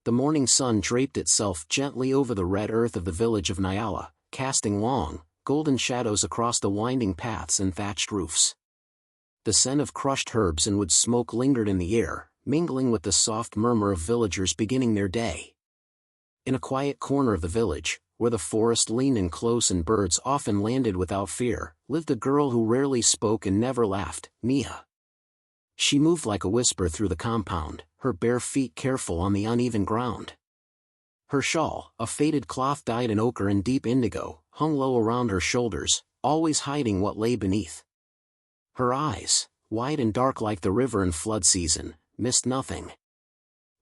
The morning sun draped itself gently over the red earth of the village of Nyala, casting long, golden shadows across the winding paths and thatched roofs. The scent of crushed herbs and wood smoke lingered in the air, mingling with the soft murmur of villagers beginning their day. In a quiet corner of the village, where the forest leaned in close and birds often landed without fear, lived a girl who rarely spoke and never laughed, Nia. She moved like a whisper through the compound, her bare feet careful on the uneven ground. Her shawl, a faded cloth dyed in ochre and deep indigo, hung low around her shoulders, always hiding what lay beneath. Her eyes, wide and dark like the river in flood season, missed nothing.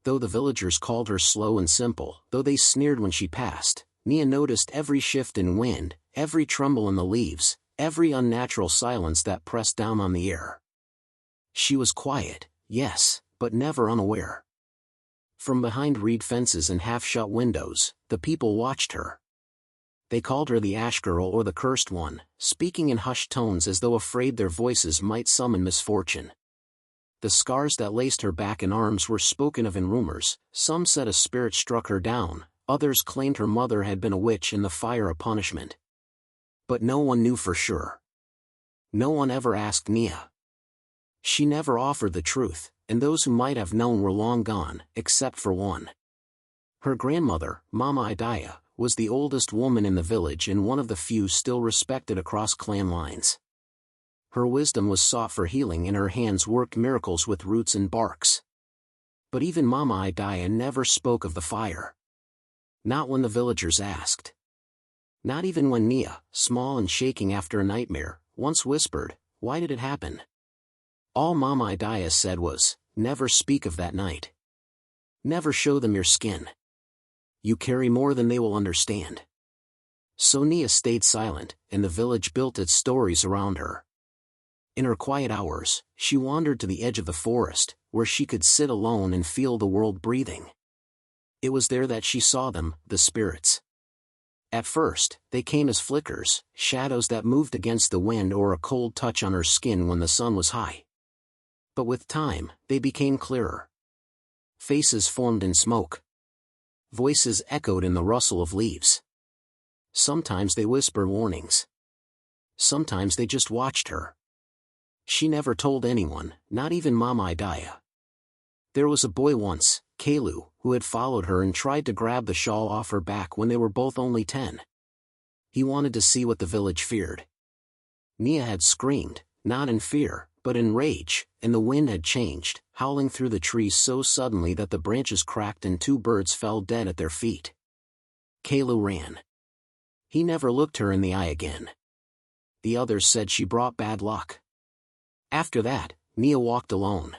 Though the villagers called her slow and simple, though they sneered when she passed, Nia noticed every shift in wind, every tremble in the leaves, every unnatural silence that pressed down on the air. She was quiet, yes, but never unaware. From behind reed fences and half-shut windows, the people watched her. They called her the Ash Girl or the Cursed One, speaking in hushed tones as though afraid their voices might summon misfortune. The scars that laced her back and arms were spoken of in rumors. Some said a spirit struck her down, others claimed her mother had been a witch and the fire a punishment. But no one knew for sure. No one ever asked Nia. She never offered the truth, and those who might have known were long gone, except for one. Her grandmother, Mama Idaya, was the oldest woman in the village and one of the few still respected across clan lines. Her wisdom was sought for healing and her hands worked miracles with roots and barks. But even Mama Idaya never spoke of the fire. Not when the villagers asked. Not even when Nia, small and shaking after a nightmare, once whispered, "Why did it happen?" All Mama Idaya said was, "Never speak of that night. Never show them your skin. You carry more than they will understand." So Nia stayed silent, and the village built its stories around her. In her quiet hours, she wandered to the edge of the forest, where she could sit alone and feel the world breathing. It was there that she saw them, the spirits. At first, they came as flickers, shadows that moved against the wind or a cold touch on her skin when the sun was high. But with time, they became clearer. Faces formed in smoke. Voices echoed in the rustle of leaves. Sometimes they whispered warnings. Sometimes they just watched her. She never told anyone, not even Mama Idaya. There was a boy once, Kalu, who had followed her and tried to grab the shawl off her back when they were both only 10. He wanted to see what the village feared. Nia had screamed, not in fear, but in rage, and the wind had changed, howling through the trees so suddenly that the branches cracked and 2 birds fell dead at their feet. Kalu ran. He never looked her in the eye again. The others said she brought bad luck. After that, Nia walked alone.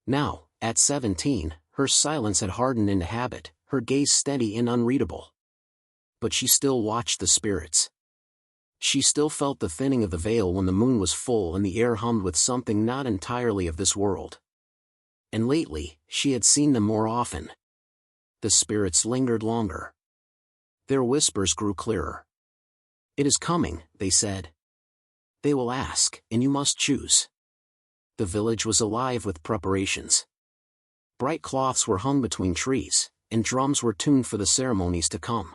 Now, at 17, her silence had hardened into habit, her gaze steady and unreadable. But she still watched the spirits. She still felt the thinning of the veil when the moon was full and the air hummed with something not entirely of this world. And lately, she had seen them more often. The spirits lingered longer. Their whispers grew clearer. "It is coming," they said. "They will ask, and you must choose." The village was alive with preparations. Bright cloths were hung between trees, and drums were tuned for the ceremonies to come.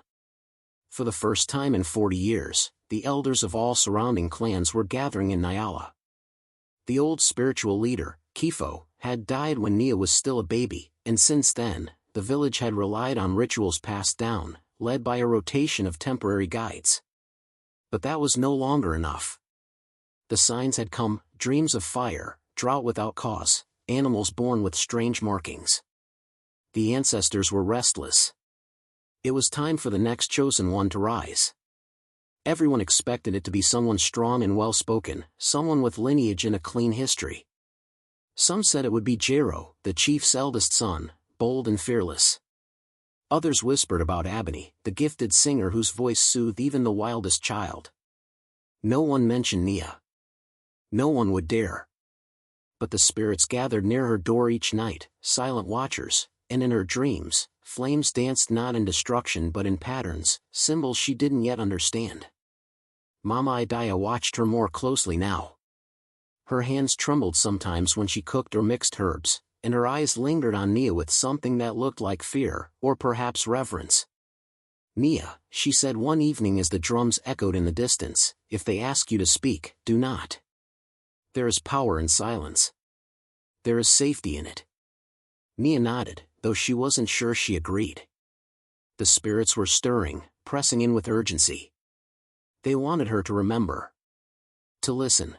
For the first time in 40 years, the elders of all surrounding clans were gathering in Nyala. The old spiritual leader, Kifo, had died when Nia was still a baby, and since then, the village had relied on rituals passed down, led by a rotation of temporary guides. But that was no longer enough. The signs had come, dreams of fire, drought without cause, animals born with strange markings. The ancestors were restless. It was time for the next chosen one to rise. Everyone expected it to be someone strong and well-spoken, someone with lineage and a clean history. Some said it would be Jero, the chief's eldest son, bold and fearless. Others whispered about Abani, the gifted singer whose voice soothed even the wildest child. No one mentioned Nia. No one would dare. But the spirits gathered near her door each night, silent watchers, and in her dreams, flames danced not in destruction but in patterns, symbols she didn't yet understand. Mama Idaya watched her more closely now. Her hands trembled sometimes when she cooked or mixed herbs, and her eyes lingered on Nia with something that looked like fear, or perhaps reverence. "Nia," she said one evening as the drums echoed in the distance, "if they ask you to speak, do not. There is power in silence. There is safety in it." Nia nodded, though she wasn't sure she agreed. The spirits were stirring, pressing in with urgency. They wanted her to remember. To listen.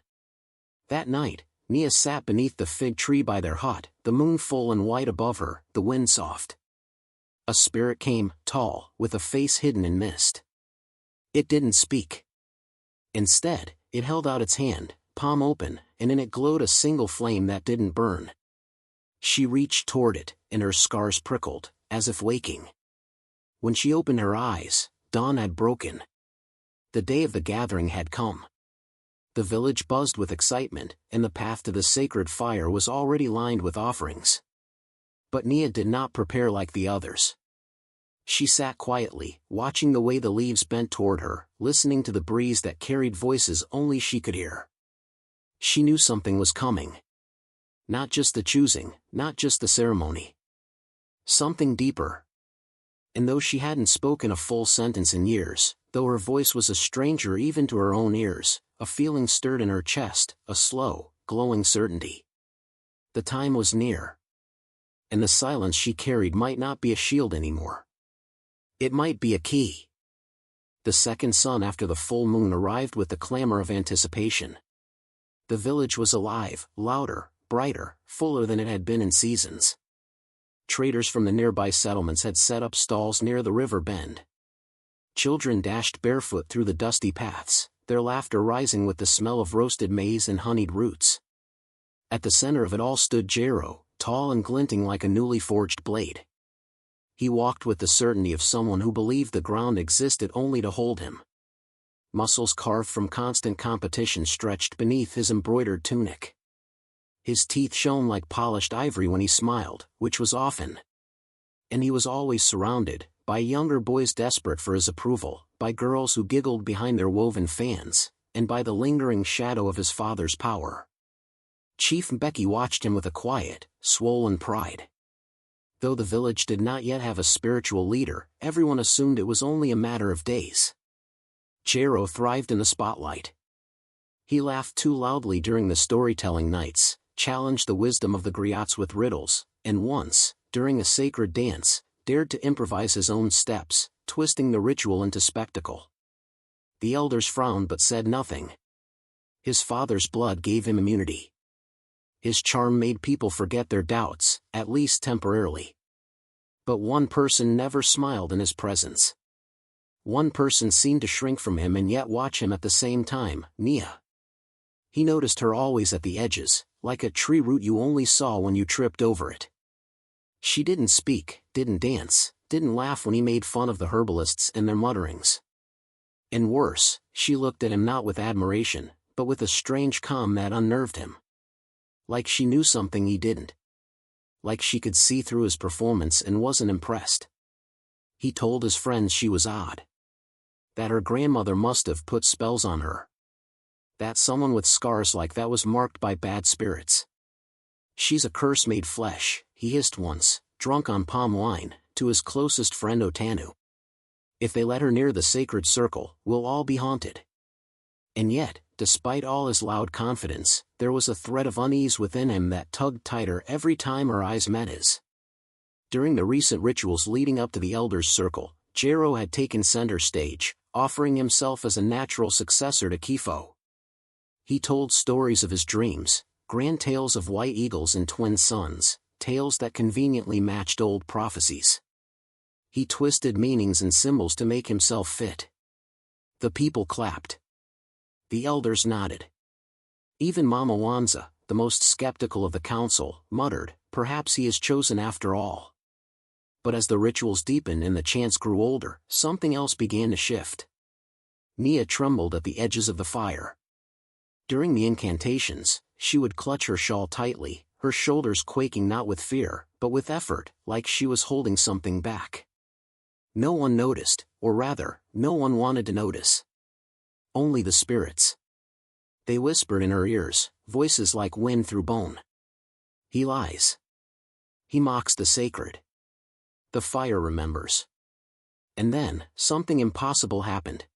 That night, Nia sat beneath the fig tree by their hut, the moon full and white above her, the wind soft. A spirit came, tall, with a face hidden in mist. It didn't speak. Instead, it held out its hand, palm open, and in it glowed a single flame that didn't burn. She reached toward it, and her scars prickled, as if waking. When she opened her eyes, dawn had broken. The day of the gathering had come. The village buzzed with excitement, and the path to the sacred fire was already lined with offerings. But Nia did not prepare like the others. She sat quietly, watching the way the leaves bent toward her, listening to the breeze that carried voices only she could hear. She knew something was coming. Not just the choosing, not just the ceremony. Something deeper. And though she hadn't spoken a full sentence in years, though her voice was a stranger even to her own ears, a feeling stirred in her chest, a slow, glowing certainty. The time was near. And the silence she carried might not be a shield anymore. It might be a key. The second sun after the full moon arrived with the clamor of anticipation. The village was alive, louder, brighter, fuller than it had been in seasons. Traders from the nearby settlements had set up stalls near the river bend. Children dashed barefoot through the dusty paths, their laughter rising with the smell of roasted maize and honeyed roots. At the center of it all stood Jero, tall and glinting like a newly forged blade. He walked with the certainty of someone who believed the ground existed only to hold him. Muscles carved from constant competition stretched beneath his embroidered tunic. His teeth shone like polished ivory when he smiled, which was often. And he was always surrounded, by younger boys desperate for his approval, by girls who giggled behind their woven fans, and by the lingering shadow of his father's power. Chief Becky watched him with a quiet, swollen pride. Though the village did not yet have a spiritual leader, everyone assumed it was only a matter of days. Jero thrived in the spotlight. He laughed too loudly during the storytelling nights, challenged the wisdom of the griots with riddles, and once, during a sacred dance, dared to improvise his own steps, twisting the ritual into spectacle. The elders frowned but said nothing. His father's blood gave him immunity. His charm made people forget their doubts, at least temporarily. But one person never smiled in his presence. One person seemed to shrink from him and yet watch him at the same time, Nia. He noticed her always at the edges, like a tree root you only saw when you tripped over it. She didn't speak, didn't dance, didn't laugh when he made fun of the herbalists and their mutterings. And worse, she looked at him not with admiration, but with a strange calm that unnerved him. Like she knew something he didn't. Like she could see through his performance and wasn't impressed. He told his friends she was odd. That her grandmother must have put spells on her. That someone with scars like that was marked by bad spirits. "She's a curse made flesh," he hissed once, drunk on palm wine, to his closest friend Otanu. "If they let her near the sacred circle, we'll all be haunted." And yet, despite all his loud confidence, there was a thread of unease within him that tugged tighter every time her eyes met his. During the recent rituals leading up to the Elders' Circle, Jero had taken center stage, offering himself as a natural successor to Kifo. He told stories of his dreams, grand tales of white eagles and twin suns, tales that conveniently matched old prophecies. He twisted meanings and symbols to make himself fit. The people clapped. The elders nodded. Even Mama Wanza, the most skeptical of the council, muttered, "Perhaps he is chosen after all." But as the rituals deepened and the chants grew older, something else began to shift. Nia trembled at the edges of the fire. During the incantations, she would clutch her shawl tightly, her shoulders quaking not with fear, but with effort, like she was holding something back. No one noticed, or rather, no one wanted to notice. Only the spirits. They whispered in her ears, voices like wind through bone. "He lies. He mocks the sacred. The fire remembers. And then, something impossible happened.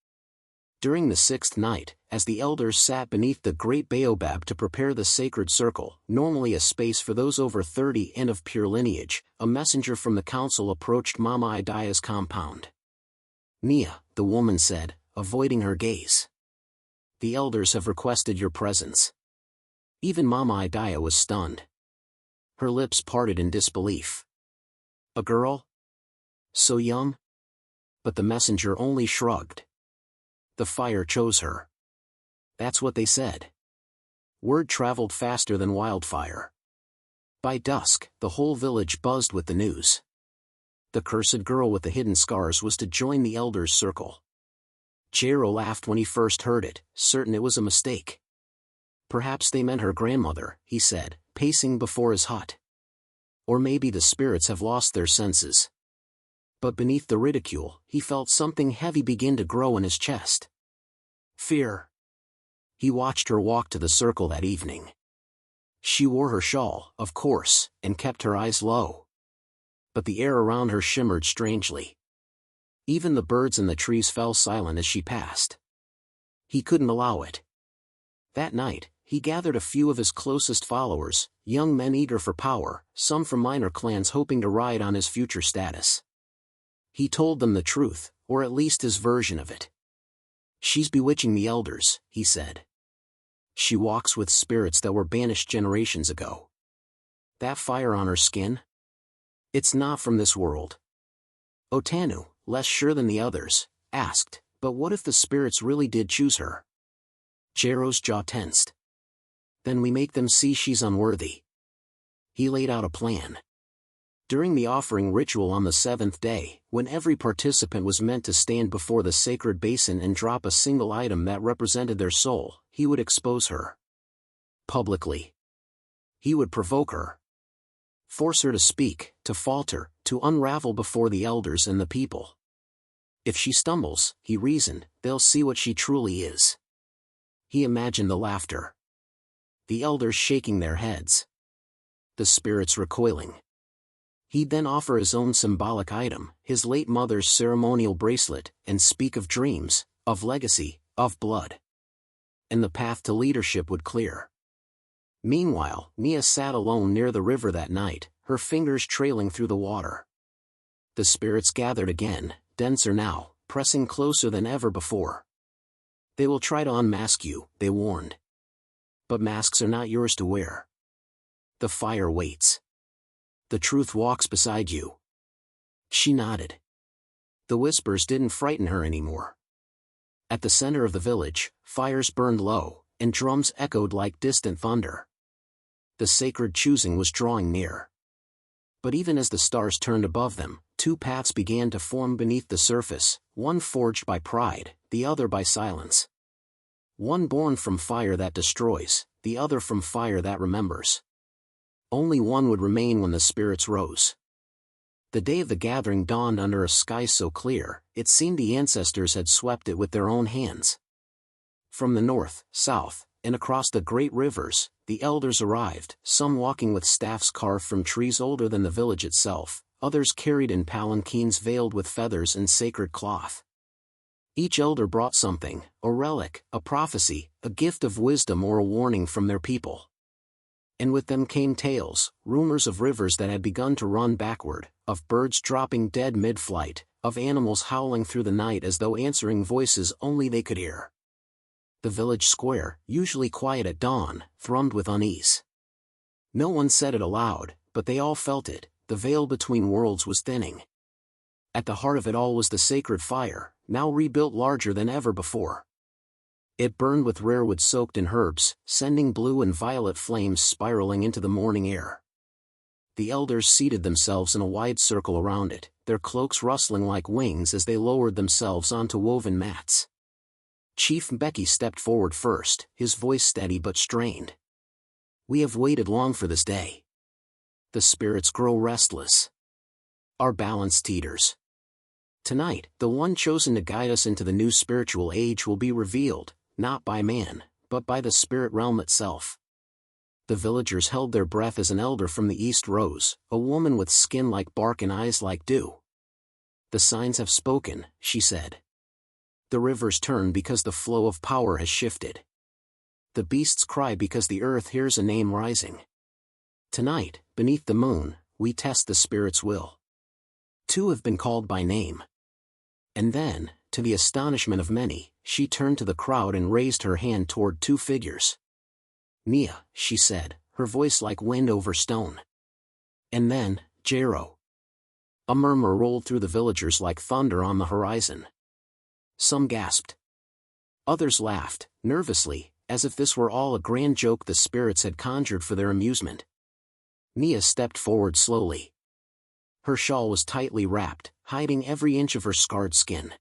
During the 6th night, as the elders sat beneath the great baobab to prepare the sacred circle, normally a space for those over 30 and of pure lineage, a messenger from the council approached Mama Idaya's compound. "Nia," the woman said, avoiding her gaze. "The elders have requested your presence." Even Mama Idaya was stunned. Her lips parted in disbelief. A girl? So young? But the messenger only shrugged. The fire chose her. That's what they said. Word traveled faster than wildfire. By dusk, the whole village buzzed with the news. The cursed girl with the hidden scars was to join the elders' circle. Jero laughed when he first heard it, certain it was a mistake. "Perhaps they meant her grandmother," he said, pacing before his hut. "Or maybe the spirits have lost their senses." But beneath the ridicule, he felt something heavy begin to grow in his chest. Fear. He watched her walk to the circle that evening. She wore her shawl, of course, and kept her eyes low. But the air around her shimmered strangely. Even the birds in the trees fell silent as she passed. He couldn't allow it. That night, he gathered a few of his closest followers, young men eager for power, some from minor clans hoping to ride on his future status. He told them the truth, or at least his version of it. "She's bewitching the elders," he said. "She walks with spirits that were banished generations ago. That fire on her skin? It's not from this world." Otanu, less sure than the others, asked, "But what if the spirits really did choose her?" Jero's jaw tensed. "Then we make them see she's unworthy." He laid out a plan. During the offering ritual on the 7th day, when every participant was meant to stand before the sacred basin and drop a single item that represented their soul, he would expose her. Publicly. He would provoke her. Force her to speak, to falter, to unravel before the elders and the people. If she stumbles, he reasoned, they'll see what she truly is. He imagined the laughter. The elders shaking their heads. The spirits recoiling. He'd then offer his own symbolic item, his late mother's ceremonial bracelet, and speak of dreams, of legacy, of blood. And the path to leadership would clear. Meanwhile, Nia sat alone near the river that night, her fingers trailing through the water. The spirits gathered again, denser now, pressing closer than ever before. "They will try to unmask you," they warned. "But masks are not yours to wear. The fire waits. The truth walks beside you." She nodded. The whispers didn't frighten her anymore. At the center of the village, fires burned low, and drums echoed like distant thunder. The sacred choosing was drawing near. But even as the stars turned above them, two paths began to form beneath the surface, one forged by pride, the other by silence. One born from fire that destroys, the other from fire that remembers. Only one would remain when the spirits rose. The day of the gathering dawned under a sky so clear, it seemed the ancestors had swept it with their own hands. From the north, south, and across the great rivers, the elders arrived, some walking with staffs carved from trees older than the village itself, others carried in palanquins veiled with feathers and sacred cloth. Each elder brought something, a relic, a prophecy, a gift of wisdom or a warning from their people. And with them came tales, rumors of rivers that had begun to run backward, of birds dropping dead mid-flight, of animals howling through the night as though answering voices only they could hear. The village square, usually quiet at dawn, thrummed with unease. No one said it aloud, but they all felt it, the veil between worlds was thinning. At the heart of it all was the sacred fire, now rebuilt larger than ever before. It burned with rare wood soaked in herbs, sending blue and violet flames spiraling into the morning air. The elders seated themselves in a wide circle around it, their cloaks rustling like wings as they lowered themselves onto woven mats. Chief Mbeki stepped forward first, his voice steady but strained. "We have waited long for this day. The spirits grow restless. Our balance teeters. Tonight, the one chosen to guide us into the new spiritual age will be revealed, not by man, but by the spirit realm itself." The villagers held their breath as an elder from the east rose, a woman with skin like bark and eyes like dew. "The signs have spoken," she said. "The rivers turn because the flow of power has shifted. The beasts cry because the earth hears a name rising. Tonight, beneath the moon, we test the spirit's will. 2 have been called by name." And then, to the astonishment of many, she turned to the crowd and raised her hand toward 2 figures. "Nia," she said, her voice like wind over stone. And then, "Jero." A murmur rolled through the villagers like thunder on the horizon. Some gasped. Others laughed, nervously, as if this were all a grand joke the spirits had conjured for their amusement. Nia stepped forward slowly. Her shawl was tightly wrapped, hiding every inch of her scarred skin.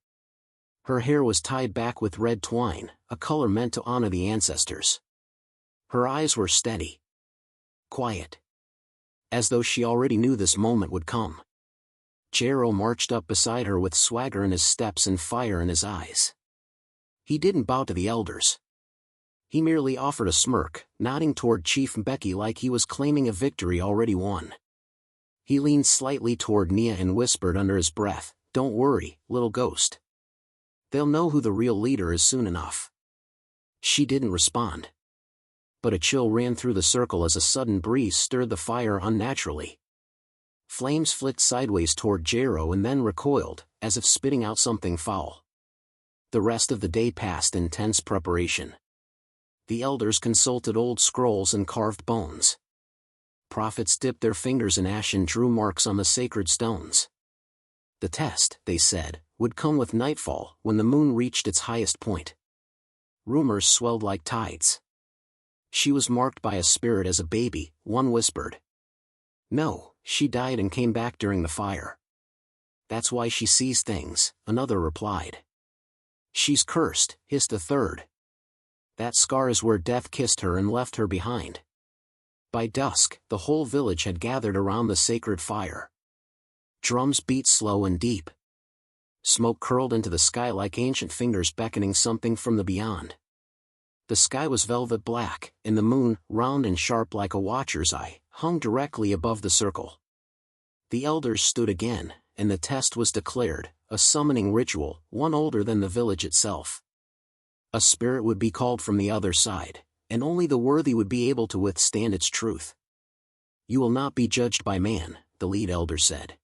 Her hair was tied back with red twine, a color meant to honor the ancestors. Her eyes were steady. Quiet. As though she already knew this moment would come. Jero marched up beside her with swagger in his steps and fire in his eyes. He didn't bow to the elders. He merely offered a smirk, nodding toward Chief Mbeki like he was claiming a victory already won. He leaned slightly toward Nia and whispered under his breath, "Don't worry, little ghost. They'll know who the real leader is soon enough." She didn't respond. But a chill ran through the circle as a sudden breeze stirred the fire unnaturally. Flames flicked sideways toward Jero and then recoiled, as if spitting out something foul. The rest of the day passed in tense preparation. The elders consulted old scrolls and carved bones. Prophets dipped their fingers in ash and drew marks on the sacred stones. The test, they said, would come with nightfall, when the moon reached its highest point. Rumors swelled like tides. "She was marked by a spirit as a baby," one whispered. "No, she died and came back during the fire. That's why she sees things," another replied. "She's cursed," hissed a third. "That scar is where death kissed her and left her behind." By dusk, the whole village had gathered around the sacred fire. Drums beat slow and deep. Smoke curled into the sky like ancient fingers beckoning something from the beyond. The sky was velvet black, and the moon, round and sharp like a watcher's eye, hung directly above the circle. The elders stood again, and the test was declared, a summoning ritual, one older than the village itself. A spirit would be called from the other side, and only the worthy would be able to withstand its truth. "You will not be judged by man," the lead elder said.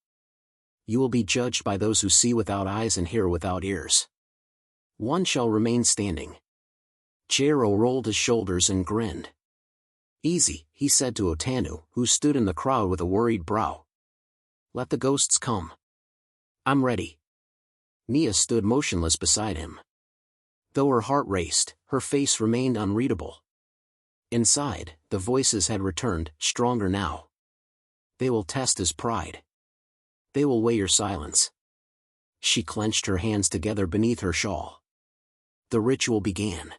"You will be judged by those who see without eyes and hear without ears. One shall remain standing." Jero rolled his shoulders and grinned. "Easy," he said to Otanu, who stood in the crowd with a worried brow. "Let the ghosts come." "I'm ready." Nia stood motionless beside him. Though her heart raced, her face remained unreadable. Inside, the voices had returned, stronger now. "They will test his pride. They will weigh your silence." She clenched her hands together beneath her shawl. The ritual began.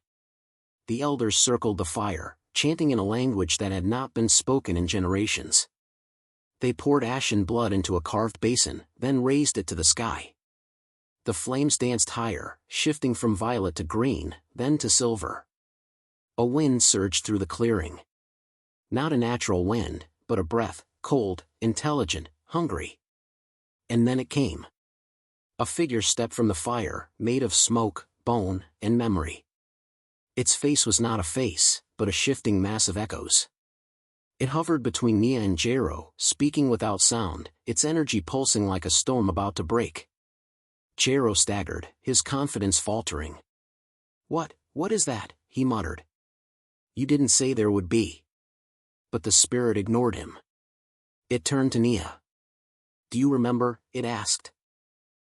The elders circled the fire, chanting in a language that had not been spoken in generations. They poured ash and blood into a carved basin, then raised it to the sky. The flames danced higher, shifting from violet to green, then to silver. A wind surged through the clearing. Not a natural wind, but a breath, cold, intelligent, hungry. And then it came. A figure stepped from the fire, made of smoke, bone, and memory. Its face was not a face, but a shifting mass of echoes. It hovered between Nia and Jero, speaking without sound, its energy pulsing like a storm about to break. Jero staggered, his confidence faltering. What is that?" he muttered. "You didn't say there would be." But the spirit ignored him. It turned to Nia. "Do you remember?" it asked.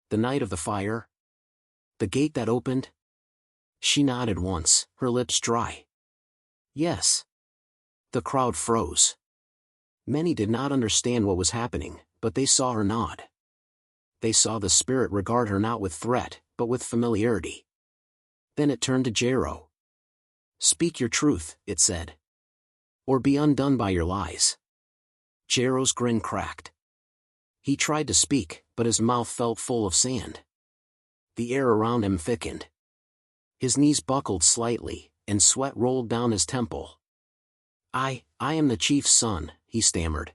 "The night of the fire? The gate that opened?" She nodded once, her lips dry. "Yes." The crowd froze. Many did not understand what was happening, but they saw her nod. They saw the spirit regard her not with threat, but with familiarity. Then it turned to Jero. "Speak your truth," it said. "Or be undone by your lies." Jero's grin cracked. He tried to speak, but his mouth felt full of sand. The air around him thickened. His knees buckled slightly, and sweat rolled down his temple. I am the chief's son, he stammered.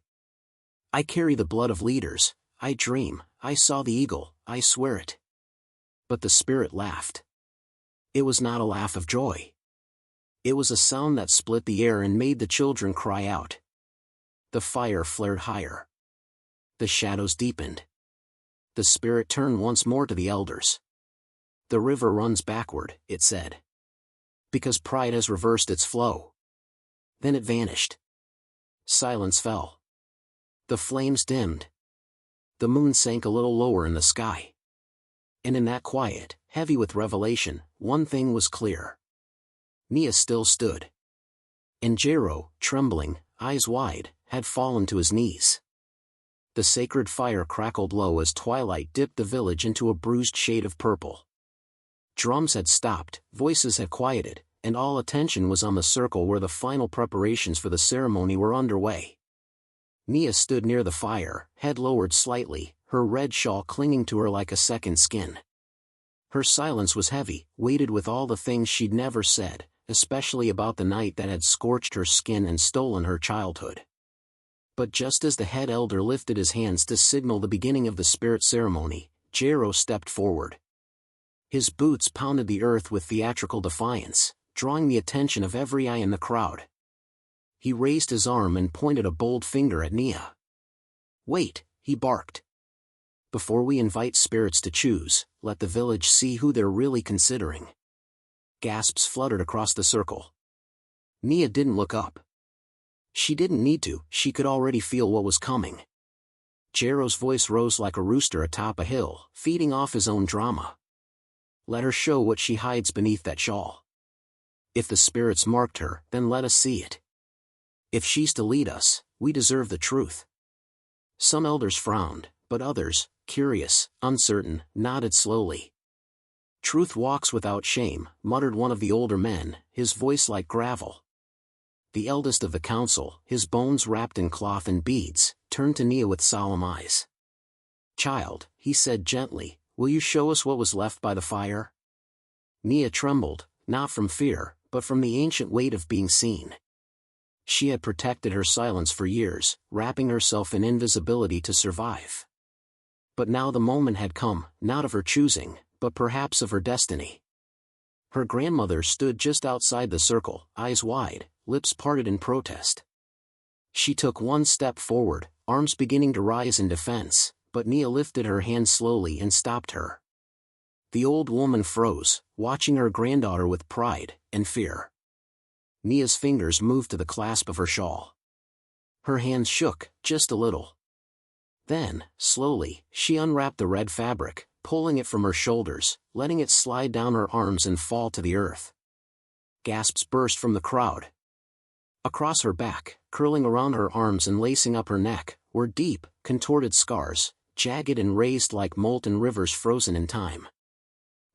I carry the blood of leaders, I dream, I saw the eagle, I swear it. But the spirit laughed. It was not a laugh of joy. It was a sound that split the air and made the children cry out. The fire flared higher. The shadows deepened. The spirit turned once more to the elders. The river runs backward, it said. Because pride has reversed its flow. Then it vanished. Silence fell. The flames dimmed. The moon sank a little lower in the sky. And in that quiet, heavy with revelation, one thing was clear. Nia still stood. And Jero, trembling, eyes wide, had fallen to his knees. The sacred fire crackled low as twilight dipped the village into a bruised shade of purple. Drums had stopped, voices had quieted, and all attention was on the circle where the final preparations for the ceremony were underway. Nia stood near the fire, head lowered slightly, her red shawl clinging to her like a second skin. Her silence was heavy, weighted with all the things she'd never said, especially about the night that had scorched her skin and stolen her childhood. But just as the head elder lifted his hands to signal the beginning of the spirit ceremony, Jero stepped forward. His boots pounded the earth with theatrical defiance, drawing the attention of every eye in the crowd. He raised his arm and pointed a bold finger at Nia. Wait, he barked. Before we invite spirits to choose, let the village see who they're really considering. Gasps fluttered across the circle. Nia didn't look up. She didn't need to, she could already feel what was coming. Jero's voice rose like a rooster atop a hill, feeding off his own drama. Let her show what she hides beneath that shawl. If the spirits marked her, then let us see it. If she's to lead us, we deserve the truth. Some elders frowned, but others, curious, uncertain, nodded slowly. Truth walks without shame, muttered one of the older men, his voice like gravel. The eldest of the council, his bones wrapped in cloth and beads, turned to Nia with solemn eyes. Child, he said gently, will you show us what was left by the fire? Nia trembled, not from fear, but from the ancient weight of being seen. She had protected her silence for years, wrapping herself in invisibility to survive. But now the moment had come, not of her choosing, but perhaps of her destiny. Her grandmother stood just outside the circle, eyes wide, lips parted in protest. She took one step forward, arms beginning to rise in defense, but Nia lifted her hand slowly and stopped her. The old woman froze, watching her granddaughter with pride and fear. Nia's fingers moved to the clasp of her shawl. Her hands shook, just a little. Then, slowly, she unwrapped the red fabric, pulling it from her shoulders, letting it slide down her arms and fall to the earth. Gasps burst from the crowd. Across her back, curling around her arms and lacing up her neck, were deep, contorted scars, jagged and raised like molten rivers frozen in time.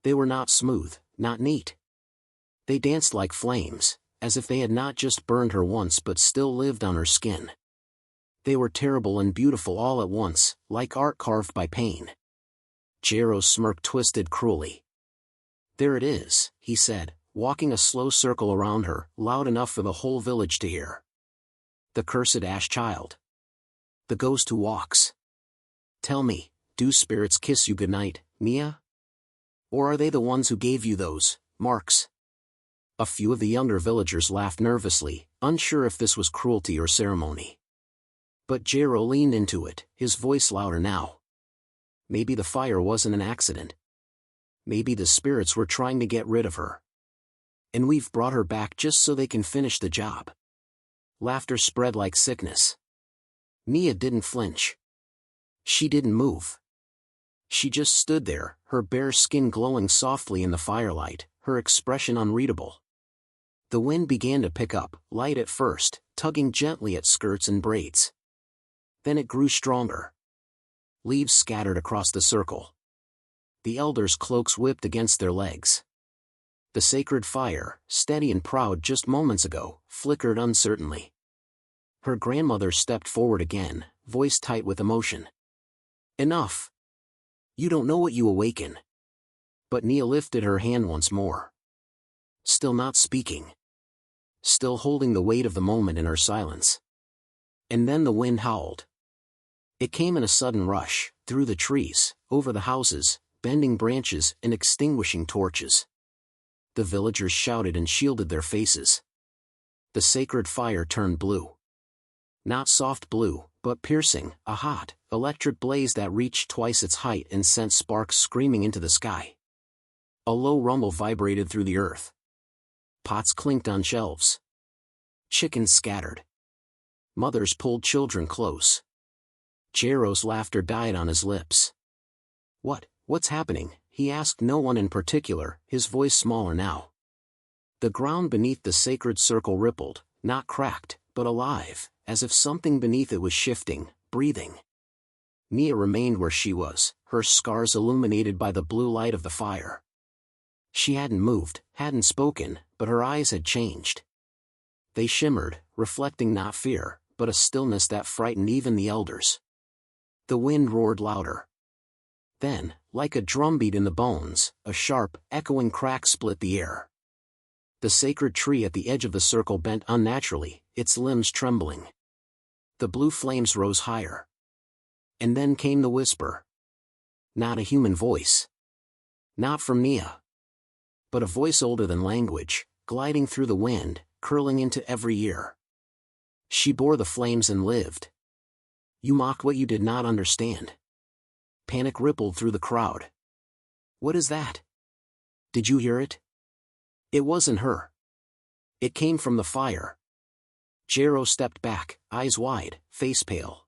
They were not smooth, not neat. They danced like flames, as if they had not just burned her once but still lived on her skin. They were terrible and beautiful all at once, like art carved by pain. Jero's smirk twisted cruelly. There it is, he said, walking a slow circle around her, loud enough for the whole village to hear. The cursed ash child. The ghost who walks. Tell me, do spirits kiss you goodnight, Nia? Or are they the ones who gave you those marks? A few of the younger villagers laughed nervously, unsure if this was cruelty or ceremony. But Jero leaned into it, his voice louder now. Maybe the fire wasn't an accident. Maybe the spirits were trying to get rid of her. And we've brought her back just so they can finish the job. Laughter spread like sickness. Nia didn't flinch. She didn't move. She just stood there, her bare skin glowing softly in the firelight, her expression unreadable. The wind began to pick up, light at first, tugging gently at skirts and braids. Then it grew stronger. Leaves scattered across the circle. The elders' cloaks whipped against their legs. The sacred fire, steady and proud just moments ago, flickered uncertainly. Her grandmother stepped forward again, voice tight with emotion. Enough! You don't know what you awaken. But Nia lifted her hand once more. Still not speaking. still holding the weight of the moment in her silence. And then the wind howled. It came in a sudden rush, through the trees, over the houses, bending branches and extinguishing torches. The villagers shouted and shielded their faces. The sacred fire turned blue. Not soft blue, but piercing, a hot, electric blaze that reached twice its height and sent sparks screaming into the sky. A low rumble vibrated through the earth. Pots clinked on shelves. Chickens scattered. Mothers pulled children close. Jero's laughter died on his lips. What's happening?" he asked no one in particular, his voice smaller now. The ground beneath the sacred circle rippled, not cracked, but alive, as if something beneath it was shifting, breathing. Nia remained where she was, her scars illuminated by the blue light of the fire. She hadn't moved, hadn't spoken, but her eyes had changed. They shimmered, reflecting not fear, but a stillness that frightened even the elders. The wind roared louder. Then, like a drumbeat in the bones, a sharp, echoing crack split the air. The sacred tree at the edge of the circle bent unnaturally, its limbs trembling. The blue flames rose higher. And then came the whisper. Not a human voice. Not from Nia. But a voice older than language, gliding through the wind, curling into every ear. She bore the flames and lived. You mocked what you did not understand. Panic rippled through the crowd. What is that? Did you hear it? It wasn't her. It came from the fire. Jero stepped back, eyes wide, face pale.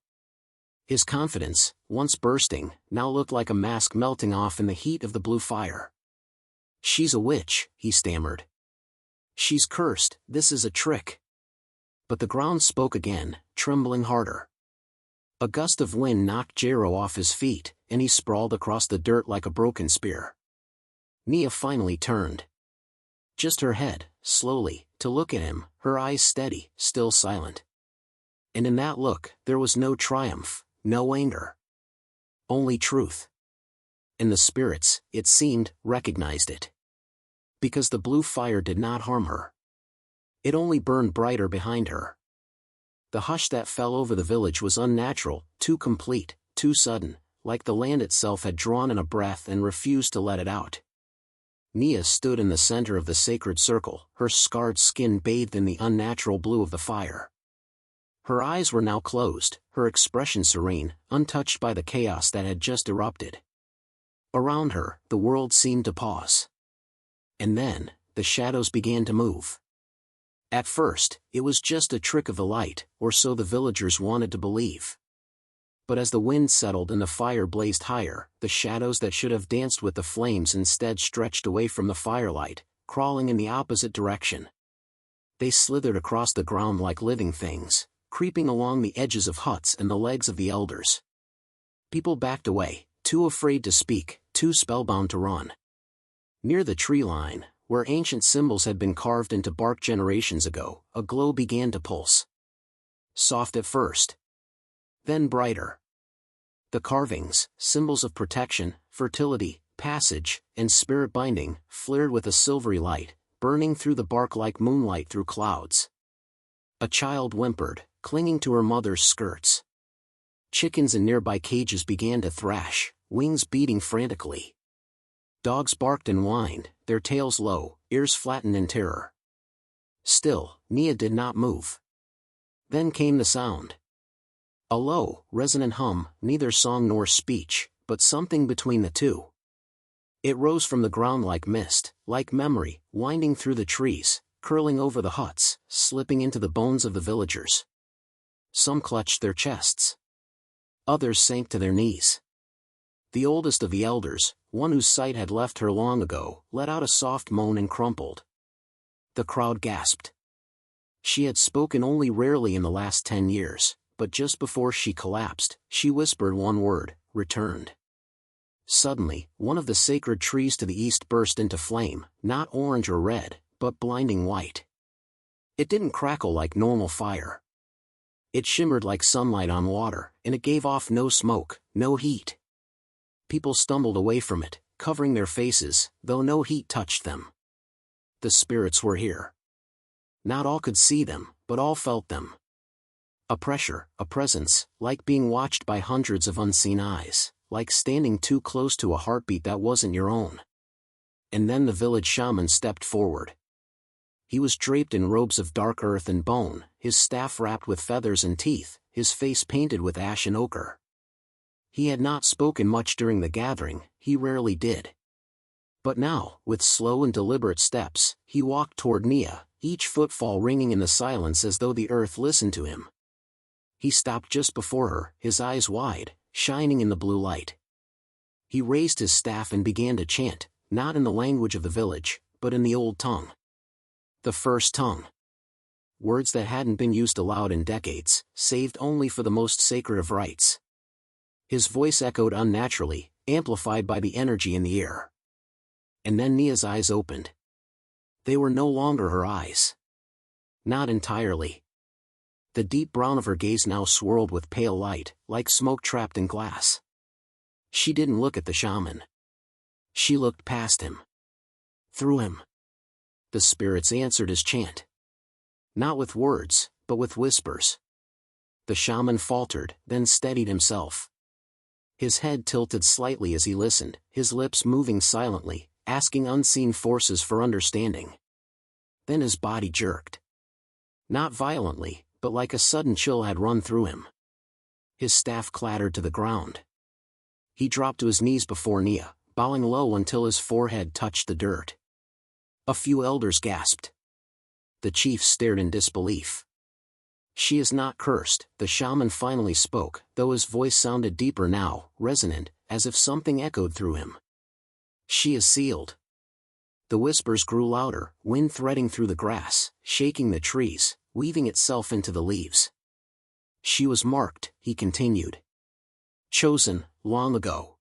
His confidence, once bursting, now looked like a mask melting off in the heat of the blue fire. She's a witch, he stammered. She's cursed, this is a trick. But the ground spoke again, trembling harder. A gust of wind knocked Jero off his feet, and he sprawled across the dirt like a broken spear. Nia finally turned. Just her head, slowly, to look at him, her eyes steady, still silent. And in that look, there was no triumph, no anger. Only truth. And the spirits, it seemed, recognized it. Because the blue fire did not harm her. It only burned brighter behind her. The hush that fell over the village was unnatural, too complete, too sudden, like the land itself had drawn in a breath and refused to let it out. Nia stood in the center of the sacred circle, her scarred skin bathed in the unnatural blue of the fire. Her eyes were now closed, her expression serene, untouched by the chaos that had just erupted. Around her, the world seemed to pause. And then, the shadows began to move. At first, it was just a trick of the light, or so the villagers wanted to believe. But as the wind settled and the fire blazed higher, the shadows that should have danced with the flames instead stretched away from the firelight, crawling in the opposite direction. They slithered across the ground like living things, creeping along the edges of huts and the legs of the elders. People backed away, too afraid to speak, too spellbound to run. Near the tree line, where ancient symbols had been carved into bark generations ago, a glow began to pulse. Soft at first. Then brighter. The carvings, symbols of protection, fertility, passage, and spirit binding, flared with a silvery light, burning through the bark like moonlight through clouds. A child whimpered, clinging to her mother's skirts. Chickens in nearby cages began to thrash, wings beating frantically. Dogs barked and whined, their tails low, ears flattened in terror. Still, Nia did not move. Then came the sound. A low, resonant hum, neither song nor speech, but something between the two. It rose from the ground like mist, like memory, winding through the trees, curling over the huts, slipping into the bones of the villagers. Some clutched their chests. Others sank to their knees. The oldest of the elders, one whose sight had left her long ago, let out a soft moan and crumpled. The crowd gasped. She had spoken only rarely in the last 10 years, but just before she collapsed, she whispered one word, returned. Suddenly, one of the sacred trees to the east burst into flame, not orange or red, but blinding white. It didn't crackle like normal fire. It shimmered like sunlight on water, and it gave off no smoke, no heat. People stumbled away from it, covering their faces, though no heat touched them. The spirits were here. Not all could see them, but all felt them. A pressure, a presence, like being watched by hundreds of unseen eyes, like standing too close to a heartbeat that wasn't your own. And then the village shaman stepped forward. He was draped in robes of dark earth and bone, his staff wrapped with feathers and teeth, his face painted with ash and ochre. He had not spoken much during the gathering, he rarely did. But now, with slow and deliberate steps, he walked toward Nia, each footfall ringing in the silence as though the earth listened to him. He stopped just before her, his eyes wide, shining in the blue light. He raised his staff and began to chant, not in the language of the village, but in the old tongue. The first tongue. Words that hadn't been used aloud in decades, saved only for the most sacred of rites. His voice echoed unnaturally, amplified by the energy in the air. And then Nia's eyes opened. They were no longer her eyes. Not entirely. The deep brown of her gaze now swirled with pale light, like smoke trapped in glass. She didn't look at the shaman. She looked past him. Through him. The spirits answered his chant. Not with words, but with whispers. The shaman faltered, then steadied himself. His head tilted slightly as he listened, his lips moving silently, asking unseen forces for understanding. Then his body jerked. Not violently, but like a sudden chill had run through him. His staff clattered to the ground. He dropped to his knees before Nia, bowing low until his forehead touched the dirt. A few elders gasped. The chief stared in disbelief. She is not cursed, the shaman finally spoke, though his voice sounded deeper now, resonant, as if something echoed through him. She is sealed. The whispers grew louder, wind threading through the grass, shaking the trees, weaving itself into the leaves. She was marked, he continued. Chosen, long ago.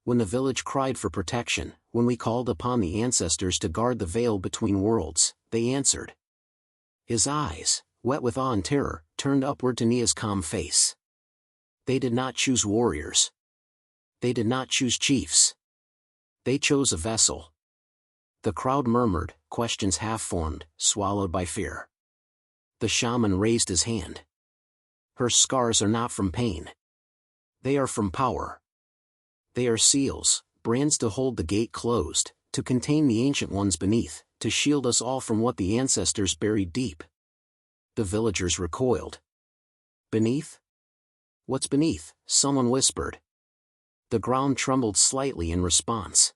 When the village cried for protection, when we called upon the ancestors to guard the veil between worlds, they answered. His eyes, wet with awe and terror, turned upward to Nia's calm face. They did not choose warriors. They did not choose chiefs. They chose a vessel. The crowd murmured, questions half-formed, swallowed by fear. The shaman raised his hand. Her scars are not from pain. They are from power. They are seals, brands to hold the gate closed, to contain the ancient ones beneath, to shield us all from what the ancestors buried deep. The villagers recoiled. Beneath? What's beneath? Someone whispered. The ground trembled slightly in response.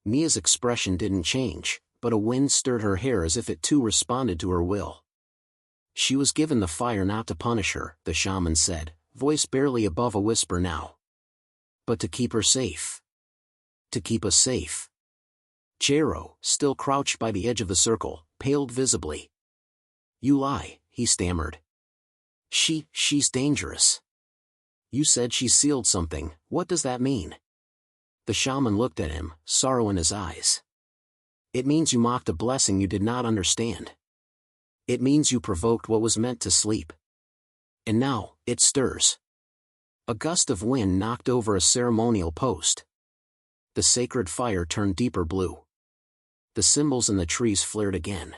Nia's expression didn't change, but a wind stirred her hair as if it too responded to her will. She was given the fire not to punish her, the shaman said, voice barely above a whisper now. But to keep her safe. To keep us safe. Jero, still crouched by the edge of the circle, paled visibly. You lie, he stammered. She's dangerous. You said she sealed something, what does that mean? The shaman looked at him, sorrow in his eyes. It means you mocked a blessing you did not understand. It means you provoked what was meant to sleep. And now, it stirs. A gust of wind knocked over a ceremonial post. The sacred fire turned deeper blue. The symbols in the trees flared again.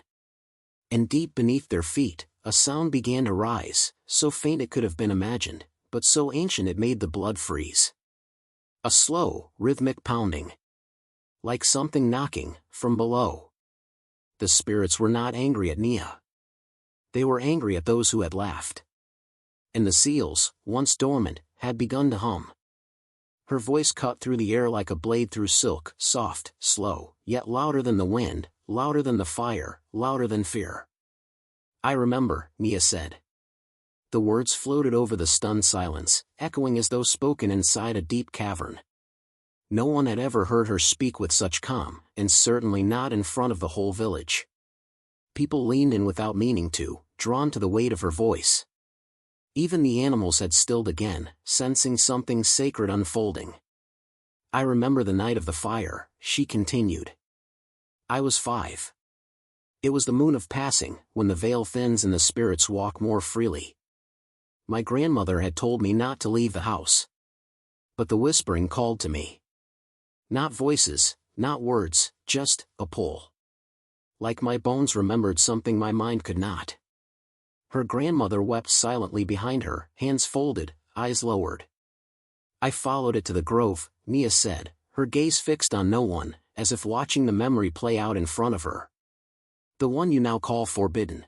And deep beneath their feet, a sound began to rise, so faint it could have been imagined, but so ancient it made the blood freeze. A slow, rhythmic pounding. Like something knocking, from below. The spirits were not angry at Nia. They were angry at those who had laughed. And the seals, once dormant, had begun to hum. Her voice cut through the air like a blade through silk, soft, slow, yet louder than the wind, louder than the fire, louder than fear. I remember, Nia said. The words floated over the stunned silence, echoing as though spoken inside a deep cavern. No one had ever heard her speak with such calm, and certainly not in front of the whole village. People leaned in without meaning to, drawn to the weight of her voice. Even the animals had stilled again, sensing something sacred unfolding. I remember the night of the fire, she continued. I was 5. It was the moon of passing, when the veil thins and the spirits walk more freely. My grandmother had told me not to leave the house. But the whispering called to me. Not voices, not words, just a pull. like my bones remembered something my mind could not. Her grandmother wept silently behind her, hands folded, eyes lowered. I followed it to the grove, Nia said, her gaze fixed on no one, as if watching the memory play out in front of her. The one you now call forbidden.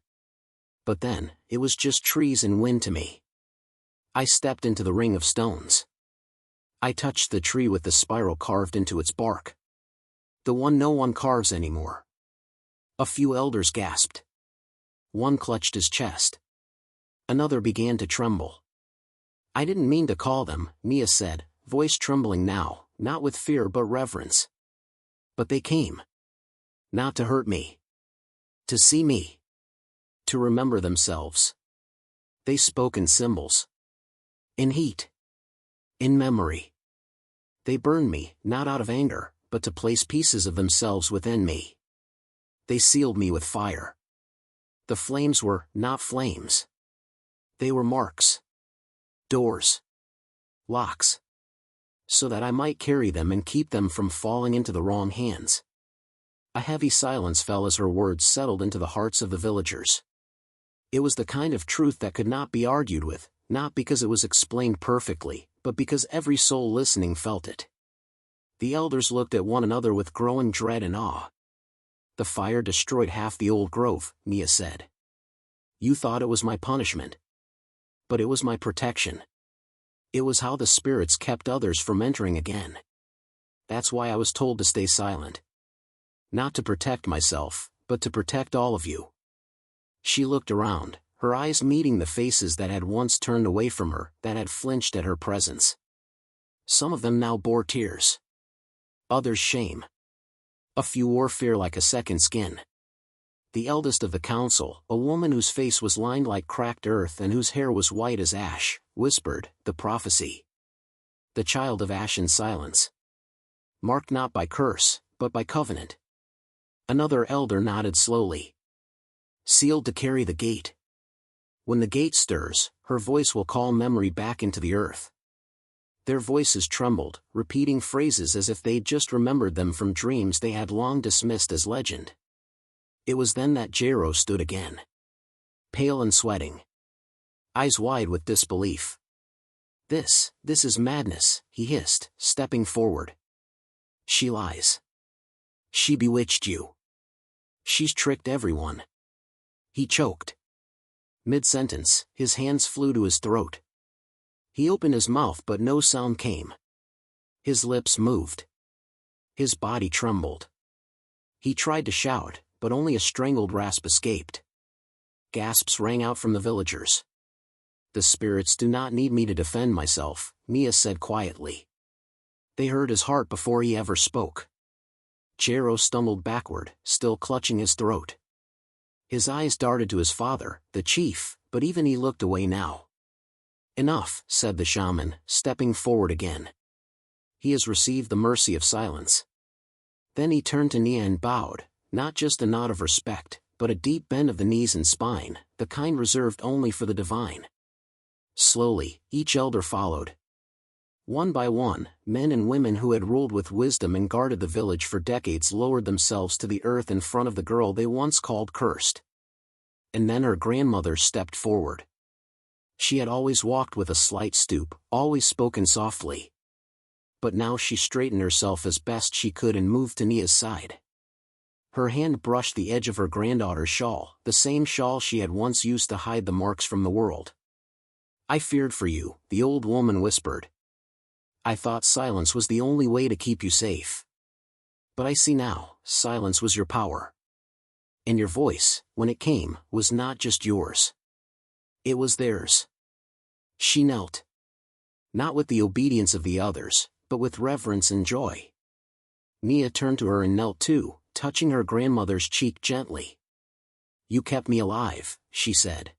But then, it was just trees and wind to me. I stepped into the ring of stones. I touched the tree with the spiral carved into its bark. The one no one carves anymore. A few elders gasped. One clutched his chest. Another began to tremble. I didn't mean to call them, Nia said, voice trembling now, not with fear but reverence. But they came. Not to hurt me. To see me. To remember themselves. They spoke in symbols. In heat. In memory. They burned me, not out of anger, but to place pieces of themselves within me. They sealed me with fire. The flames were not flames. They were marks. Doors. Locks. So that I might carry them and keep them from falling into the wrong hands. A heavy silence fell as her words settled into the hearts of the villagers. It was the kind of truth that could not be argued with, not because it was explained perfectly, but because every soul listening felt it. The elders looked at one another with growing dread and awe. The fire destroyed half the old grove, Nia said. You thought it was my punishment. But it was my protection. It was how the spirits kept others from entering again. That's why I was told to stay silent. Not to protect myself, but to protect all of you. She looked around, her eyes meeting the faces that had once turned away from her, that had flinched at her presence. Some of them now bore tears. Others shame. A few wore fear like a second skin. The eldest of the council, a woman whose face was lined like cracked earth and whose hair was white as ash, whispered, the prophecy. The child of ash and silence. Marked not by curse, but by covenant. Another elder nodded slowly. Sealed to carry the gate. When the gate stirs, her voice will call memory back into the earth. Their voices trembled, repeating phrases as if they'd just remembered them from dreams they had long dismissed as legend. It was then that Jero stood again. Pale and sweating. Eyes wide with disbelief. This is madness, he hissed, stepping forward. She lies. She bewitched you. She's tricked everyone. He choked. Mid-sentence, his hands flew to his throat. He opened his mouth but no sound came. His lips moved. His body trembled. He tried to shout, but only a strangled rasp escaped. Gasps rang out from the villagers. The spirits do not need me to defend myself, Nia said quietly. They heard his heart before he ever spoke. Jero stumbled backward, still clutching his throat. His eyes darted to his father, the chief, but even he looked away now. Enough, said the shaman, stepping forward again. He has received the mercy of silence. Then he turned to Nia and bowed, not just a nod of respect, but a deep bend of the knees and spine, the kind reserved only for the divine. Slowly, each elder followed. One by one, men and women who had ruled with wisdom and guarded the village for decades lowered themselves to the earth in front of the girl they once called cursed. And then her grandmother stepped forward. She had always walked with a slight stoop, always spoken softly. But now she straightened herself as best she could and moved to Nia's side. Her hand brushed the edge of her granddaughter's shawl, the same shawl she had once used to hide the marks from the world. I feared for you, the old woman whispered. I thought silence was the only way to keep you safe. But I see now, silence was your power. And your voice, when it came, was not just yours. It was theirs. She knelt. Not with the obedience of the others, but with reverence and joy. Nia turned to her and knelt too, touching her grandmother's cheek gently. You kept me alive, she said.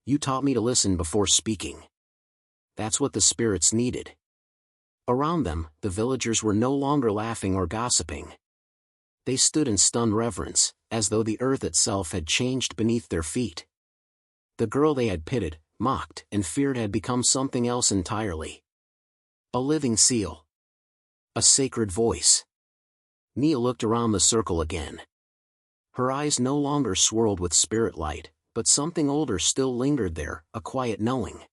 You taught me to listen before speaking. That's what the spirits needed. Around them, the villagers were no longer laughing or gossiping. They stood in stunned reverence, as though the earth itself had changed beneath their feet. The girl they had pitied, mocked, and feared had become something else entirely. A living seal. A sacred voice. Nia looked around the circle again. Her eyes no longer swirled with spirit light, but something older still lingered there, a quiet knowing.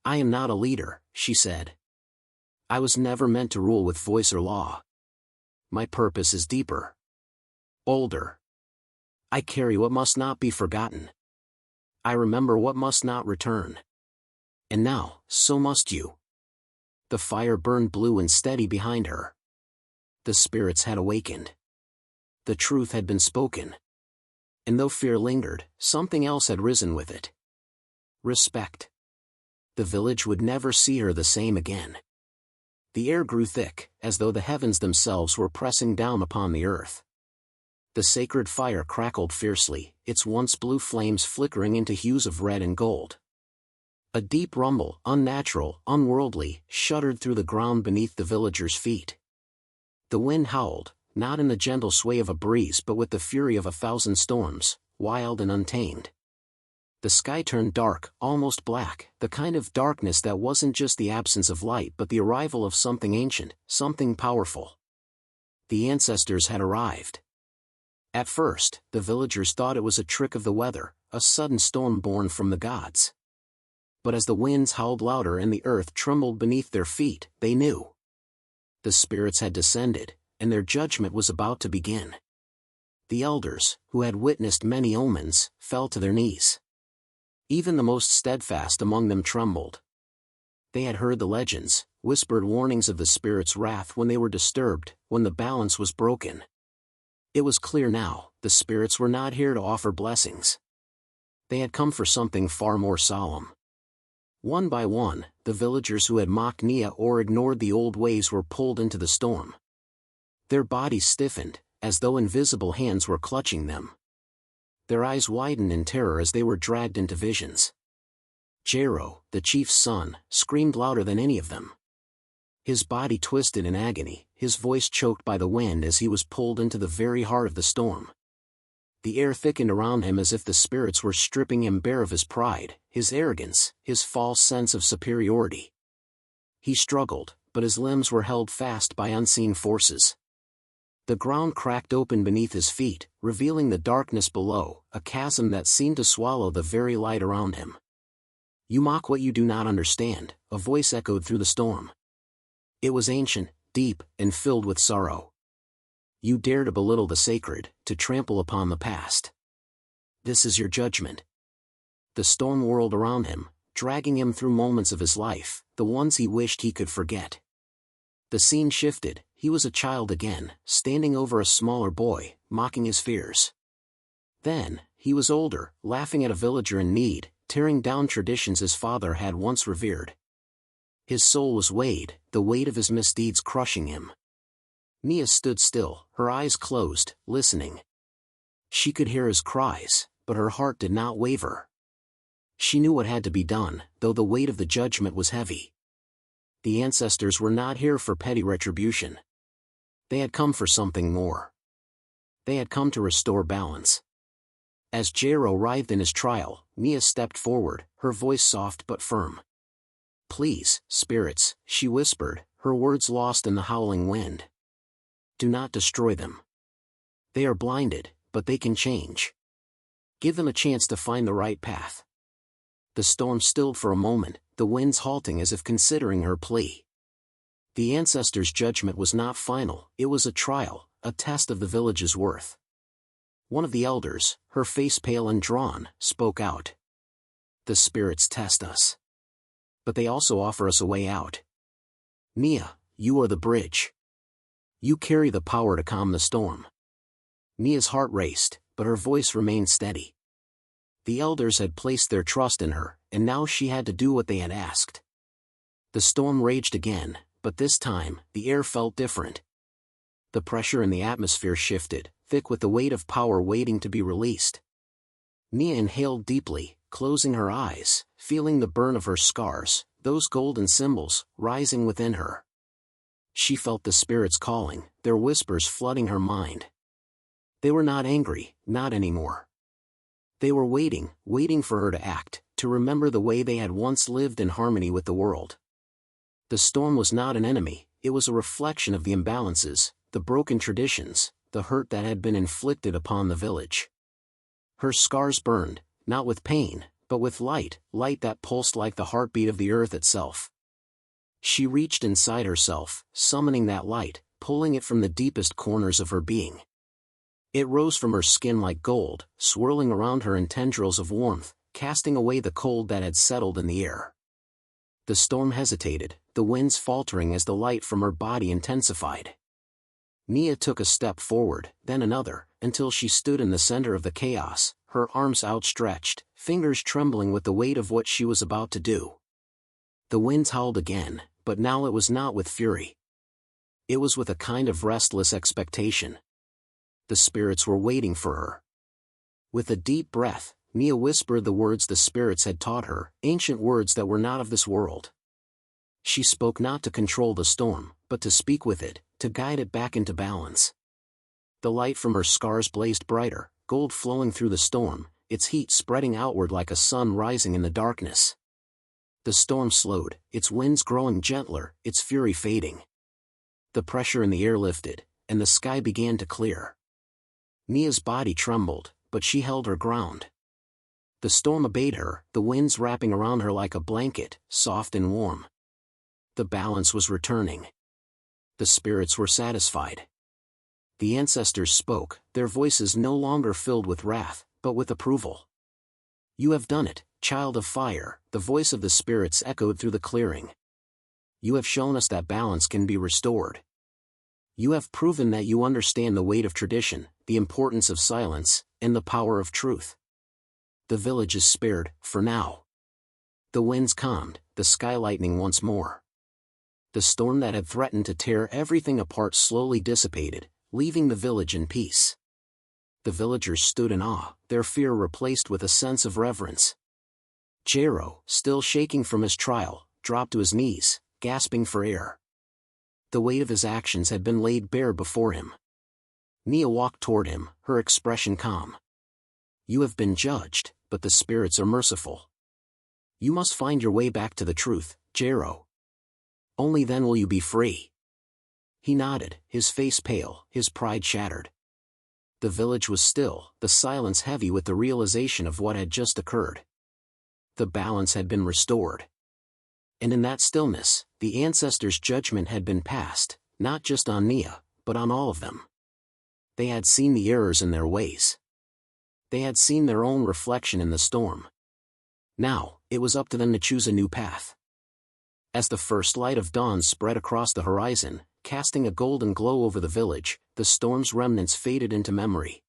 "I am not a leader," she said. "I was never meant to rule with voice or law. My purpose is deeper. Older. I carry what must not be forgotten. I remember what must not return. And now, so must you." The fire burned blue and steady behind her. The spirits had awakened. The truth had been spoken. And though fear lingered, something else had risen with it. Respect. The village would never see her the same again. The air grew thick, as though the heavens themselves were pressing down upon the earth. The sacred fire crackled fiercely, its once blue flames flickering into hues of red and gold. A deep rumble, unnatural, unworldly, shuddered through the ground beneath the villagers' feet. The wind howled, not in the gentle sway of a breeze but with the fury of 1,000 storms, wild and untamed. The sky turned dark, almost black, the kind of darkness that wasn't just the absence of light but the arrival of something ancient, something powerful. The ancestors had arrived. At first, the villagers thought it was a trick of the weather, a sudden storm born from the gods. But as the winds howled louder and the earth trembled beneath their feet, they knew. The spirits had descended, and their judgment was about to begin. The elders, who had witnessed many omens, fell to their knees. Even the most steadfast among them trembled. They had heard the legends, whispered warnings of the spirits' wrath when they were disturbed, when the balance was broken. It was clear now, the spirits were not here to offer blessings. They had come for something far more solemn. One by one, the villagers who had mocked Nia or ignored the old ways were pulled into the storm. Their bodies stiffened, as though invisible hands were clutching them. Their eyes widened in terror as they were dragged into visions. Jero, the chief's son, screamed louder than any of them. His body twisted in agony, his voice choked by the wind as he was pulled into the very heart of the storm. The air thickened around him as if the spirits were stripping him bare of his pride, his arrogance, his false sense of superiority. He struggled, but his limbs were held fast by unseen forces. The ground cracked open beneath his feet, revealing the darkness below, a chasm that seemed to swallow the very light around him. "You mock what you do not understand," a voice echoed through the storm. It was ancient, deep, and filled with sorrow. "You dare to belittle the sacred, to trample upon the past. This is your judgment." The storm whirled around him, dragging him through moments of his life, the ones he wished he could forget. The scene shifted, he was a child again, standing over a smaller boy, mocking his fears. Then, he was older, laughing at a villager in need, tearing down traditions his father had once revered. His soul was weighed, the weight of his misdeeds crushing him. Nia stood still, her eyes closed, listening. She could hear his cries, but her heart did not waver. She knew what had to be done, though the weight of the judgment was heavy. The ancestors were not here for petty retribution. They had come for something more. They had come to restore balance. As Jero writhed in his trial, Nia stepped forward, her voice soft but firm. "Please, spirits," she whispered, her words lost in the howling wind. "Do not destroy them. They are blinded, but they can change. Give them a chance to find the right path." The storm stilled for a moment, the winds halting as if considering her plea. The ancestors' judgment was not final, it was a trial, a test of the village's worth. One of the elders, her face pale and drawn, spoke out. "The spirits test us. But they also offer us a way out. Nia, you are the bridge. You carry the power to calm the storm." Nia's heart raced, but her voice remained steady. The elders had placed their trust in her, and now she had to do what they had asked. The storm raged again, but this time, the air felt different. The pressure in the atmosphere shifted, thick with the weight of power waiting to be released. Nia inhaled deeply, closing her eyes, feeling the burn of her scars, those golden symbols, rising within her. She felt the spirits calling, their whispers flooding her mind. They were not angry, not anymore. They were waiting, waiting for her to act, to remember the way they had once lived in harmony with the world. The storm was not an enemy, it was a reflection of the imbalances, the broken traditions, the hurt that had been inflicted upon the village. Her scars burned, not with pain, but with light that pulsed like the heartbeat of the earth itself. She reached inside herself, summoning that light, pulling it from the deepest corners of her being. It rose from her skin like gold, swirling around her in tendrils of warmth, casting away the cold that had settled in the air. The storm hesitated, the winds faltering as the light from her body intensified. Nia took a step forward, then another, until she stood in the center of the chaos, her arms outstretched, fingers trembling with the weight of what she was about to do. The winds howled again, but now it was not with fury. It was with a kind of restless expectation. The spirits were waiting for her. With a deep breath, Nia whispered the words the spirits had taught her, ancient words that were not of this world. She spoke not to control the storm, but to speak with it, to guide it back into balance. The light from her scars blazed brighter, gold flowing through the storm, its heat spreading outward like a sun rising in the darkness. The storm slowed, its winds growing gentler, its fury fading. The pressure in the air lifted, and the sky began to clear. Nia's body trembled, but she held her ground. The storm obeyed her, the winds wrapping around her like a blanket, soft and warm. The balance was returning. The spirits were satisfied. The ancestors spoke, their voices no longer filled with wrath, but with approval. "You have done it, child of fire," the voice of the spirits echoed through the clearing. "You have shown us that balance can be restored. You have proven that you understand the weight of tradition, the importance of silence, and the power of truth. The village is spared, for now." The winds calmed, the sky lightening once more. The storm that had threatened to tear everything apart slowly dissipated, leaving the village in peace. The villagers stood in awe, their fear replaced with a sense of reverence. Jero, still shaking from his trial, dropped to his knees, gasping for air. The weight of his actions had been laid bare before him. Nia walked toward him, her expression calm. "You have been judged, but the spirits are merciful. You must find your way back to the truth, Jero. Only then will you be free." He nodded, his face pale, his pride shattered. The village was still, the silence heavy with the realization of what had just occurred. The balance had been restored. And in that stillness, the ancestors' judgment had been passed, not just on Nia, but on all of them. They had seen the errors in their ways. They had seen their own reflection in the storm. Now, it was up to them to choose a new path. As the first light of dawn spread across the horizon, casting a golden glow over the village, the storm's remnants faded into memory.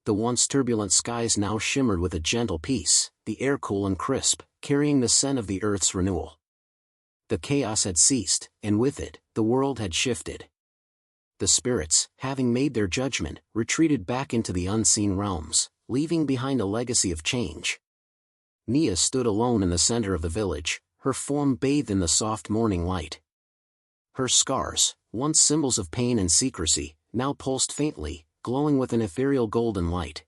The once turbulent skies now shimmered with a gentle peace, the air cool and crisp, carrying the scent of the earth's renewal. The chaos had ceased, and with it, the world had shifted. The spirits, having made their judgment, retreated back into the unseen realms, leaving behind a legacy of change. Nia stood alone in the center of the village, her form bathed in the soft morning light. Her scars, once symbols of pain and secrecy, now pulsed faintly, glowing with an ethereal golden light.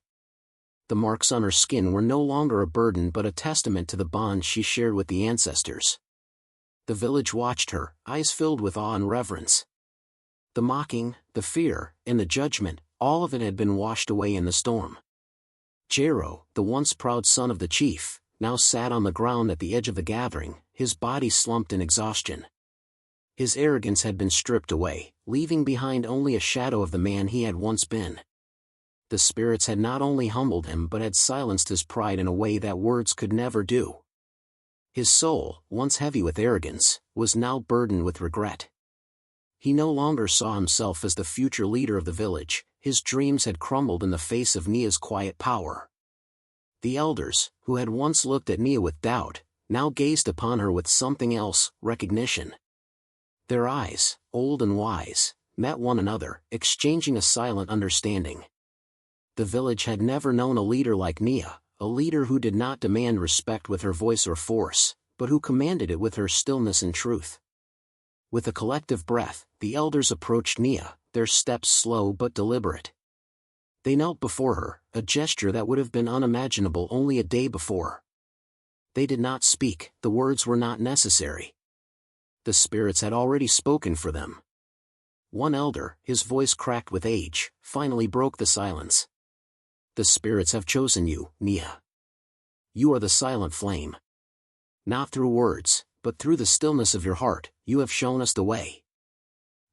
The marks on her skin were no longer a burden but a testament to the bond she shared with the ancestors. The village watched her, eyes filled with awe and reverence. The mocking, the fear, and the judgment, all of it had been washed away in the storm. Jero, the once proud son of the chief, now sat on the ground at the edge of the gathering, his body slumped in exhaustion. His arrogance had been stripped away, leaving behind only a shadow of the man he had once been. The spirits had not only humbled him but had silenced his pride in a way that words could never do. His soul, once heavy with arrogance, was now burdened with regret. He no longer saw himself as the future leader of the village, his dreams had crumbled in the face of Nia's quiet power. The elders, who had once looked at Nia with doubt, now gazed upon her with something else, recognition. Their eyes, old and wise, met one another, exchanging a silent understanding. The village had never known a leader like Nia, a leader who did not demand respect with her voice or force, but who commanded it with her stillness and truth. With a collective breath, the elders approached Nia, their steps slow but deliberate. They knelt before her, a gesture that would have been unimaginable only a day before. They did not speak, the words were not necessary. The spirits had already spoken for them. One elder, his voice cracked with age, finally broke the silence. "The spirits have chosen you, Nia. You are the silent flame. Not through words, but through the stillness of your heart, you have shown us the way.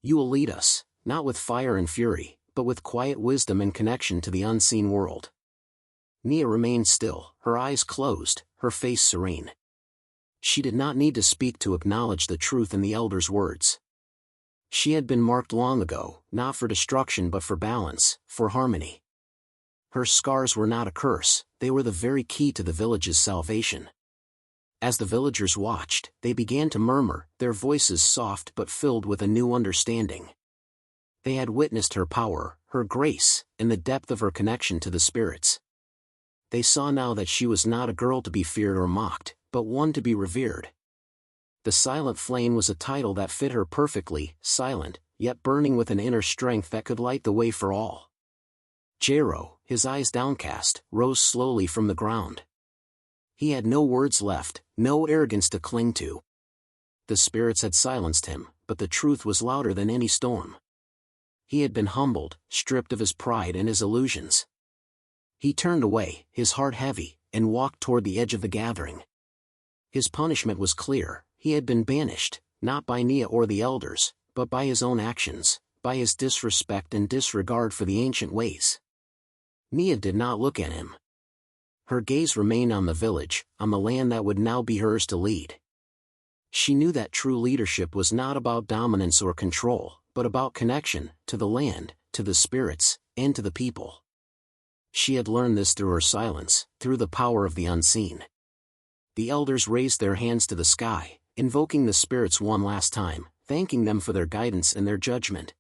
You will lead us, not with fire and fury, but with quiet wisdom and connection to the unseen world." Nia remained still, her eyes closed, her face serene. She did not need to speak to acknowledge the truth in the elder's words. She had been marked long ago, not for destruction but for balance, for harmony. Her scars were not a curse, they were the very key to the village's salvation. As the villagers watched, they began to murmur, their voices soft but filled with a new understanding. They had witnessed her power, her grace, and the depth of her connection to the spirits. They saw now that she was not a girl to be feared or mocked, but one to be revered. The Silent Flame was a title that fit her perfectly, silent, yet burning with an inner strength that could light the way for all. Jero, his eyes downcast, rose slowly from the ground. He had no words left, no arrogance to cling to. The spirits had silenced him, but the truth was louder than any storm. He had been humbled, stripped of his pride and his illusions. He turned away, his heart heavy, and walked toward the edge of the gathering. His punishment was clear. He had been banished, not by Nia or the elders, but by his own actions, by his disrespect and disregard for the ancient ways. Nia did not look at him. Her gaze remained on the village, on the land that would now be hers to lead. She knew that true leadership was not about dominance or control, but about connection, to the land, to the spirits, and to the people. She had learned this through her silence, through the power of the unseen. The elders raised their hands to the sky, invoking the spirits one last time, thanking them for their guidance and their judgment.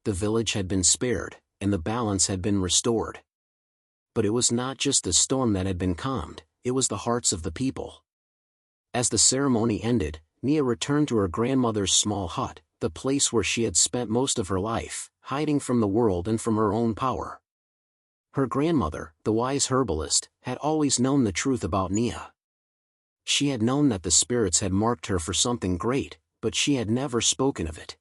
The village had been spared, and the balance had been restored. But it was not just the storm that had been calmed, it was the hearts of the people. As the ceremony ended, Nia returned to her grandmother's small hut, the place where she had spent most of her life, hiding from the world and from her own power. Her grandmother, the wise herbalist, had always known the truth about Nia. She had known that the spirits had marked her for something great, but she had never spoken of it.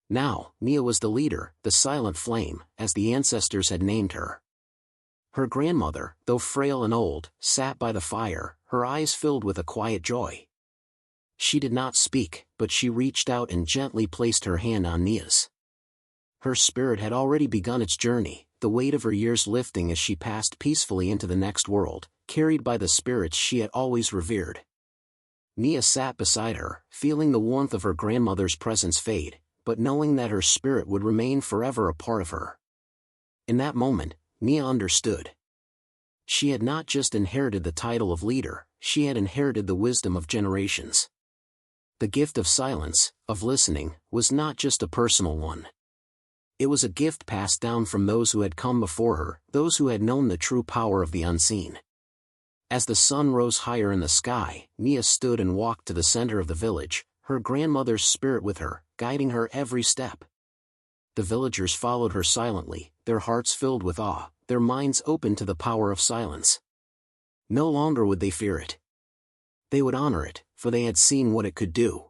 Now, Nia was the leader, the Silent Flame, as the ancestors had named her. Her grandmother, though frail and old, sat by the fire, her eyes filled with a quiet joy. She did not speak, but she reached out and gently placed her hand on Nia's. Her spirit had already begun its journey, the weight of her years lifting as she passed peacefully into the next world, carried by the spirits she had always revered. Nia sat beside her, feeling the warmth of her grandmother's presence fade, but knowing that her spirit would remain forever a part of her. In that moment, Nia understood. She had not just inherited the title of leader, she had inherited the wisdom of generations. The gift of silence, of listening, was not just a personal one. It was a gift passed down from those who had come before her, those who had known the true power of the unseen. As the sun rose higher in the sky, Nia stood and walked to the center of the village, her grandmother's spirit with her, guiding her every step. The villagers followed her silently, their hearts filled with awe, their minds open to the power of silence. No longer would they fear it. They would honor it, for they had seen what it could do.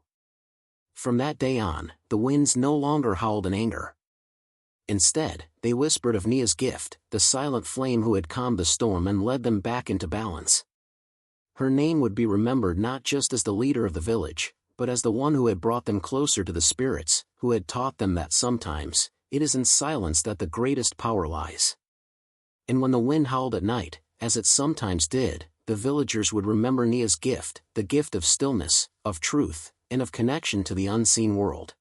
From that day on, the winds no longer howled in anger. Instead, they whispered of Nia's gift, the silent flame who had calmed the storm and led them back into balance. Her name would be remembered not just as the leader of the village, but as the one who had brought them closer to the spirits, who had taught them that sometimes, it is in silence that the greatest power lies. And when the wind howled at night, as it sometimes did, the villagers would remember Nia's gift, the gift of stillness, of truth, and of connection to the unseen world.